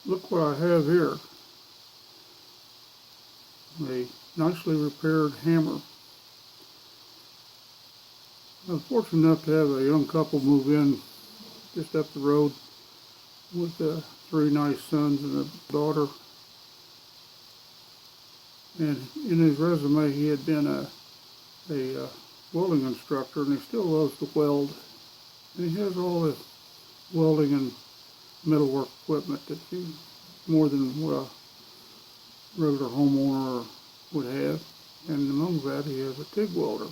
look what I have here. A nicely repaired hammer. I was fortunate enough to have a young couple move in just up the road with three nice sons and a daughter. And in his resume, he had been a welding instructor, and he still loves to weld. And he has all the welding and metalwork equipment that he, more than what a regular homeowner would have. And among that, he has a TIG welder.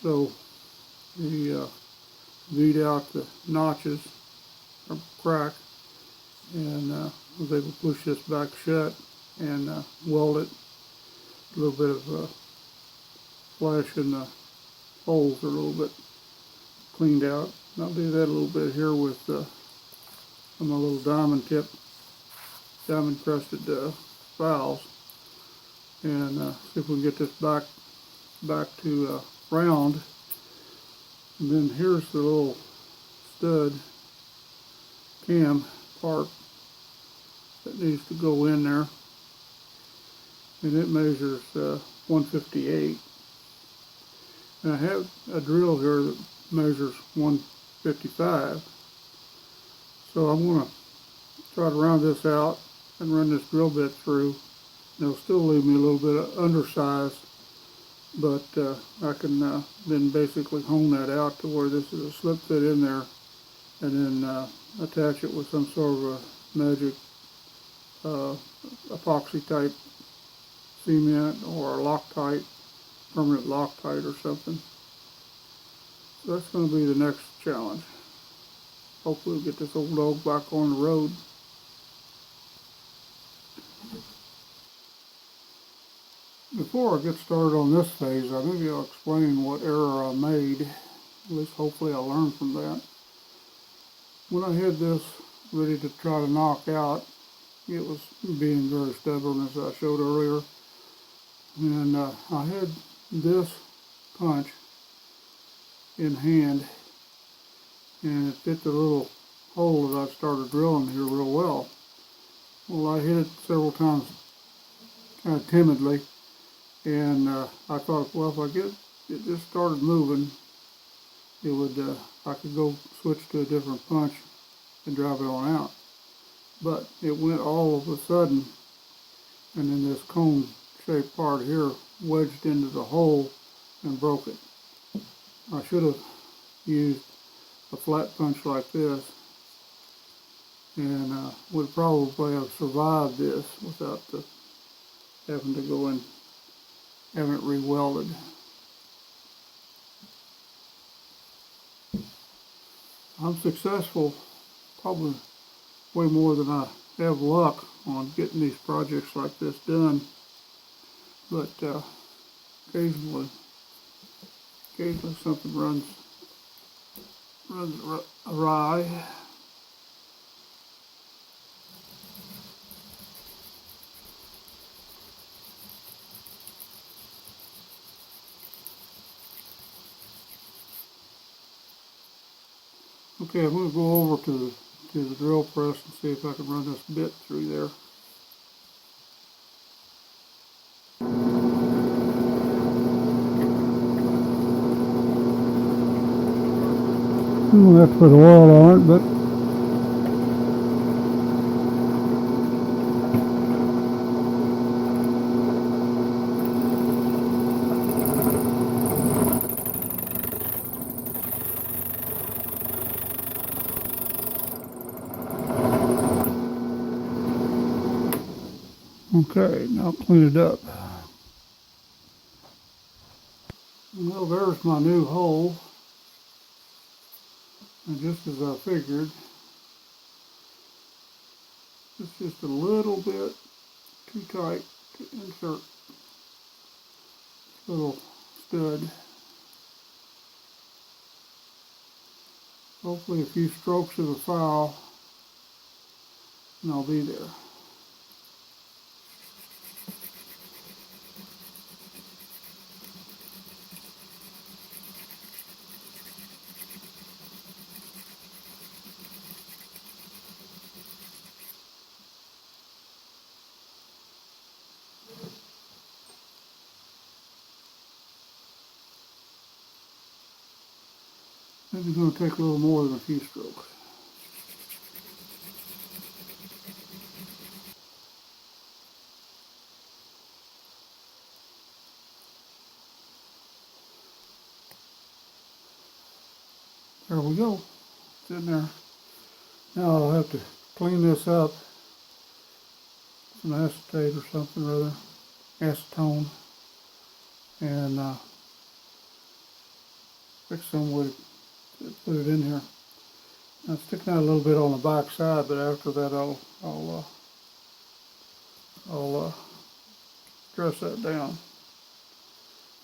So he beat out the notches or crack and was able to push this back shut and weld it. A little bit of flash in the holes are a little bit cleaned out. And I'll do that a little bit here with my little diamond crusted files, and see if we can get this back to round. And then here's the little stud cam part that needs to go in there, and it measures 158. And I have a drill here that measures 155. So I'm going to try to round this out and run this drill bit through. It'll still leave me a little bit of undersized, but I can then basically hone that out to where this is a slip fit in there, and then attach it with some sort of a magic epoxy type cement or Loctite, permanent Loctite or something. So that's going to be the next challenge. Hopefully we'll get this old dog back on the road. Before I get started on this phase, maybe I'll explain what error I made. At least hopefully I'll learn from that. When I had this ready to try to knock out, it was being very stubborn, as I showed earlier. And I had this punch in hand, and it fit the little hole that I started drilling here real well. Well, I hit it several times kind of timidly, and I thought, well, if I get it just started moving, it would I could go switch to a different punch and drive it on out. But it went all of a sudden, and then this cone-shaped part here wedged into the hole and broke it. I should have used a flat punch like this, and would probably have survived this without having to go and have it re-welded. I'm successful, probably way more than I have luck on getting these projects like this done, but occasionally something runs awry. Okay, I'm going to go over to the drill press and see if I can run this bit through there. I'm going to have to put oil on it, but okay, now clean it up. Well, there's my new hole. And just as I figured, it's just a little bit too tight to insert this little stud. Hopefully a few strokes of the file and I'll be there. Maybe going to take a little more than a few strokes. There we go. It's in there. Now I'll have to clean this up. Some acetate or something rather. Acetone. And fix some way to put it in here. Now it's sticking out a little bit on the back side, but after that I'll dress that down.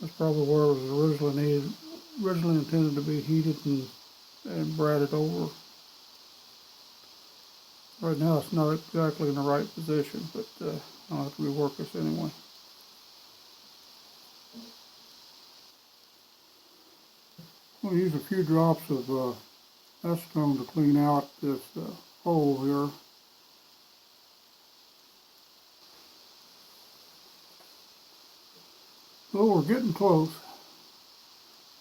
That's probably where it was originally intended to be heated and braided over. Right now it's not exactly in the right position, but I'll have to rework this anyway. I'm going to use a few drops of acetone to clean out this hole here. So we're getting close.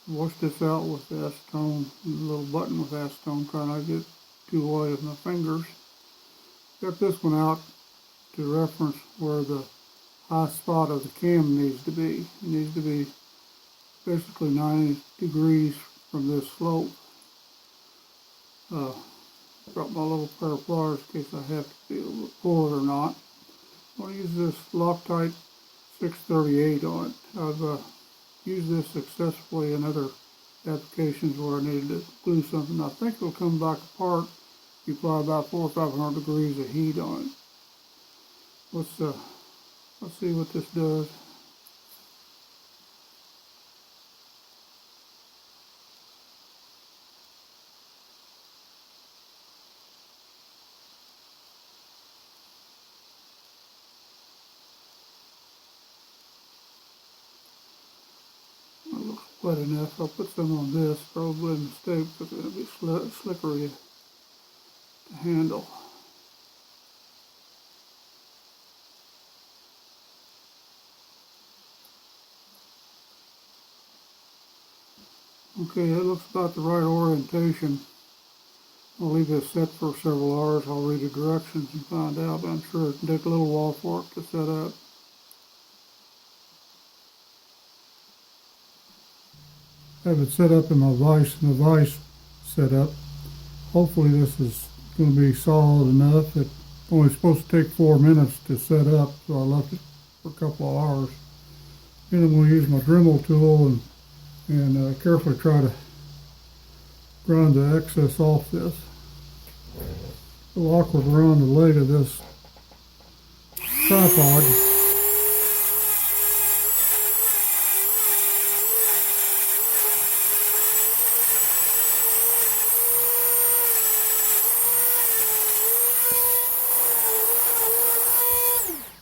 Wash this out with the acetone, a little button with acetone, try not to get too wet with my fingers. Got this one out to reference where the high spot of the cam needs to be. It needs to be basically 90 degrees from this slope. Drop my little pair of pliers in case I have to be able to pull it or not. I'm going to use this Loctite 638 on it. I've used this successfully in other applications where I needed to glue something. I think it'll come back apart if you apply about 400 or 500 degrees of heat on it. Let's see what this does. It looks wet enough. I'll put some on this, probably a mistake because it'll be slippery to handle. Okay, that looks about the right orientation. I'll leave this set for several hours. I'll read the directions and find out, but I'm sure it can take a little while for it to set up. I have it set up in my vise setup. Hopefully this is going to be solid enough. It's only supposed to take 4 minutes to set up, so I left it for a couple of hours. Then I'm going to use my Dremel tool and carefully try to grind the excess off this. A little awkward around the leg of this tripod.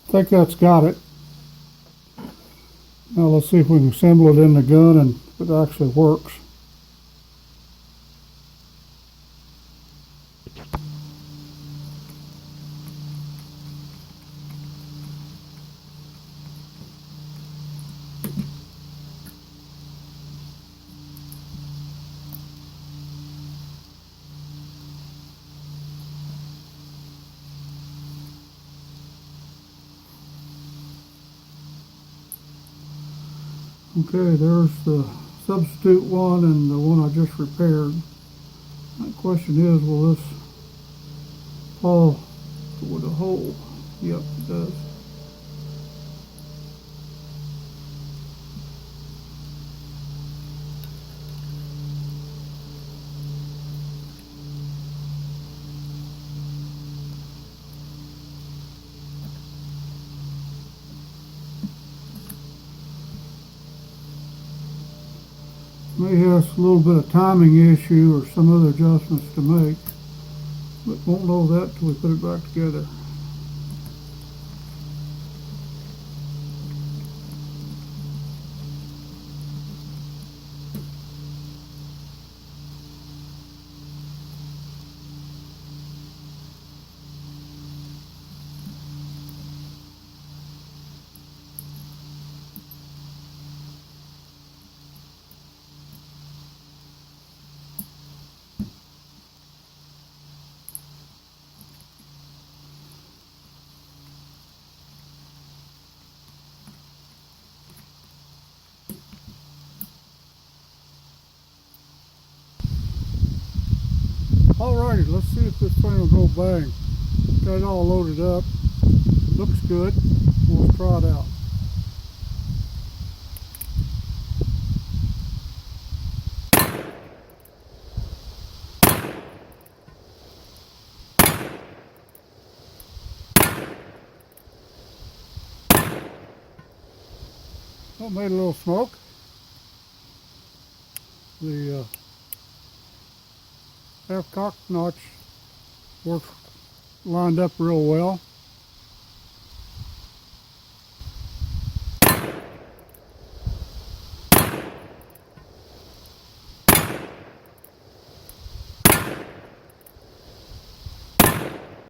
I think that's got it. Now let's see if we can assemble it in the gun and if it actually works. Okay, there's the substitute one and the one I just repaired. The question is, will this fall with a hole? Yep, it does. May have a little bit of timing issue or some other adjustments to make, but won't know that till we put it back together. Alrighty, let's see if this thing will go bang. Got it all loaded up. Looks good. We'll try it out. Well, made a little smoke. The half cock notch works lined up real well.